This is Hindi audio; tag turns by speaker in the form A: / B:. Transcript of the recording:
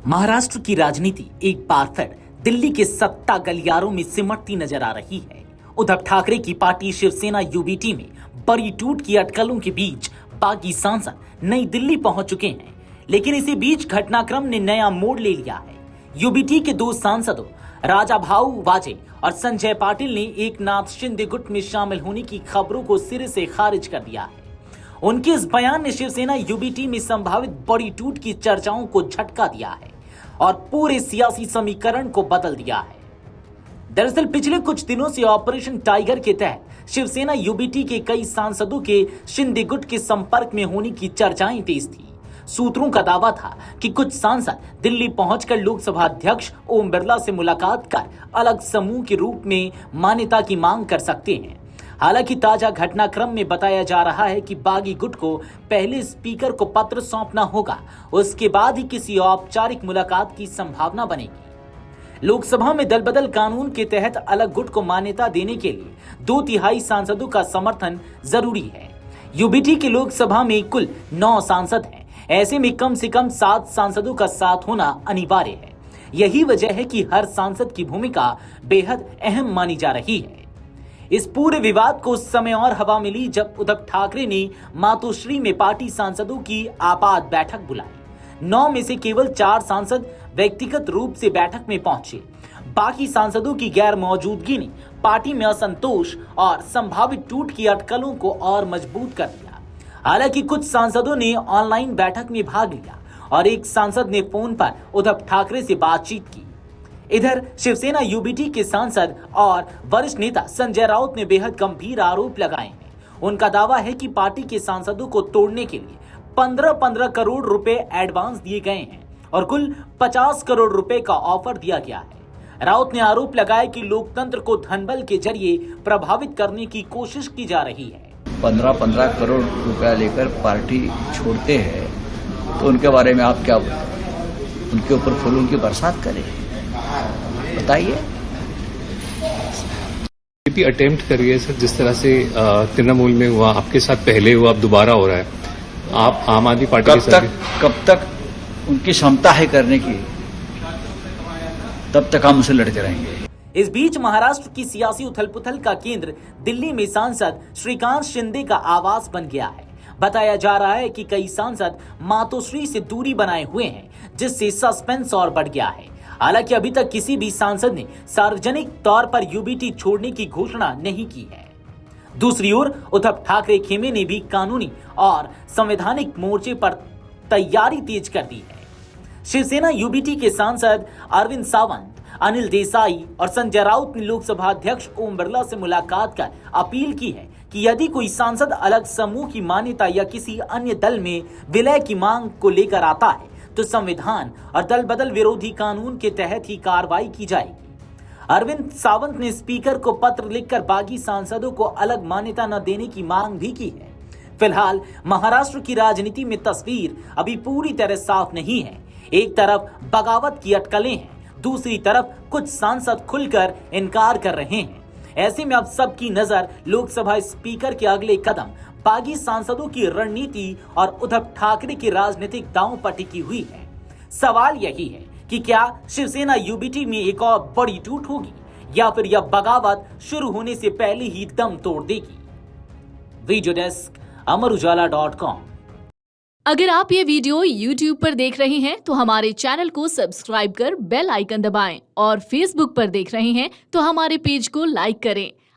A: महाराष्ट्र की राजनीति एक बार फिर दिल्ली के सत्ता गलियारों में सिमटती नजर आ रही है। उद्धव ठाकरे की पार्टी शिवसेना यूबीटी में बड़ी टूट की अटकलों के बीच बागी सांसद नई दिल्ली पहुंच चुके हैं, लेकिन इसी बीच घटनाक्रम ने नया मोड़ ले लिया है। यूबीटी के दो सांसदों राजाभाऊ वाजे और संजय पाटिल ने एकनाथ शिंदे गुट में शामिल होने की खबरों को सिरे से खारिज कर दिया है। उनके इस बयान ने शिवसेना यूबीटी में संभावित बड़ी टूट की चर्चाओं को झटका दिया है और पूरे सियासी समीकरण को बदल दिया है। दरअसल पिछले कुछ दिनों से ऑपरेशन टाइगर के तहत शिवसेना यूबीटी के कई सांसदों के शिंदे गुट के संपर्क में होने की चर्चाएं तेज थी। सूत्रों का दावा था कि कुछ सांसद दिल्ली पहुंचकर लोकसभा अध्यक्ष ओम बिरला से मुलाकात कर अलग समूह के रूप में मान्यता की मांग कर सकते हैं। हालांकि ताजा घटनाक्रम में बताया जा रहा है कि बागी गुट को पहले स्पीकर को पत्र सौंपना होगा, उसके बाद ही किसी औपचारिक मुलाकात की संभावना बनेगी। लोकसभा में दल बदल कानून के तहत अलग गुट को मान्यता देने के लिए 2/3 सांसदों का समर्थन जरूरी है। यूबीटी के लोकसभा में कुल 9 सांसद हैं, ऐसे में कम से कम 7 सांसदों का साथ होना अनिवार्य है। यही वजह है कि हर सांसद की भूमिका बेहद अहम मानी जा रही है। इस पूरे विवाद को उस समय और हवा मिली जब उद्धव ठाकरे ने मातोश्री में पार्टी सांसदों की आपात बैठक बुलाई। 9 में से केवल 4 सांसद व्यक्तिगत रूप से बैठक में पहुंचे। बाकी सांसदों की गैर मौजूदगी ने पार्टी में असंतोष और संभावित टूट की अटकलों को और मजबूत कर दिया। हालांकि कुछ सांसदों ने ऑनलाइन बैठक में भाग लिया और एक सांसद ने फोन पर उद्धव ठाकरे से बातचीत की। इधर शिवसेना यूबीटी के सांसद और वरिष्ठ नेता संजय राउत ने बेहद गंभीर आरोप लगाए हैं। उनका दावा है कि पार्टी के सांसदों को तोड़ने के लिए 15-15 करोड़ रुपए एडवांस दिए गए हैं और कुल 50 करोड़ रुपए का ऑफर दिया गया है। राउत ने आरोप लगाया कि लोकतंत्र को धनबल के जरिए प्रभावित करने की कोशिश की जा रही है।
B: 15-15 करोड़ रुपया लेकर पार्टी छोड़ते हैं तो उनके बारे में आप क्या उनके ऊपर फूलों की बरसात करें, बताइए।
C: बीजेपी अटेम्प्ट कर रही है सर, जिस तरह से तृणमूल में हुआ, आपके साथ पहले हुआ, अब दोबारा हो रहा है। आप आम आदमी पार्टी के साथ
B: कब तक उनकी क्षमता है करने की, तब तक हम उसे लड़ते रहेंगे।
A: इस बीच महाराष्ट्र की सियासी उथल-पुथल का केंद्र दिल्ली में सांसद श्रीकांत शिंदे का आवास बन गया है। बताया जा रहा है कि कई सांसद मातोश्री से दूरी बनाए हुए हैं, जिससे सस्पेंस और बढ़ गया है। हालांकि अभी तक किसी भी सांसद ने सार्वजनिक तौर पर यूबीटी छोड़ने की घोषणा नहीं की है। दूसरी ओर उद्धव ठाकरे खेमे ने भी कानूनी और संवैधानिक मोर्चे पर तैयारी तेज कर दी है। शिवसेना यूबीटी के सांसद अरविंद सावंत, अनिल देसाई और संजय राउत ने लोकसभा अध्यक्ष ओम बिरला से मुलाकात कर अपील की है कि यदि कोई सांसद अलग समूह की मान्यता या किसी अन्य दल में विलय की मांग को लेकर आता है तो संविधान और दल बदल विरोधी कानून के तहत ही कार्रवाई की जाएगी। अरविंद सावंत ने स्पीकर को पत्र लिखकर बागी सांसदों को अलग मान्यता न देने की मांग भी की है। फिलहाल महाराष्ट्र की राजनीति में तस्वीर अभी पूरी तरह साफ नहीं है। एक तरफ बगावत की अटकलें हैं, दूसरी तरफ कुछ सांसद खुलकर इनकार कर रहे हैं। ऐसे में अब सबकी नजर लोकसभा स्पीकर के अगले कदम, बागी सांसदों की रणनीति और उद्धव ठाकरे के राजनीतिक दांव पर टिकी हुई है। सवाल यही है कि क्या शिवसेना यूबीटी में एक और बड़ी टूट होगी या फिर यह बगावत शुरू होने से पहले ही दम तोड़ देगी। वीडियो डेस्क अमरउजाला.com।
D: अगर आप ये वीडियो YouTube पर देख रहे हैं तो हमारे चैनल को सब्सक्राइब कर बेल आइकन दबाएं और Facebook पर देख रहे हैं तो हमारे पेज को लाइक करें।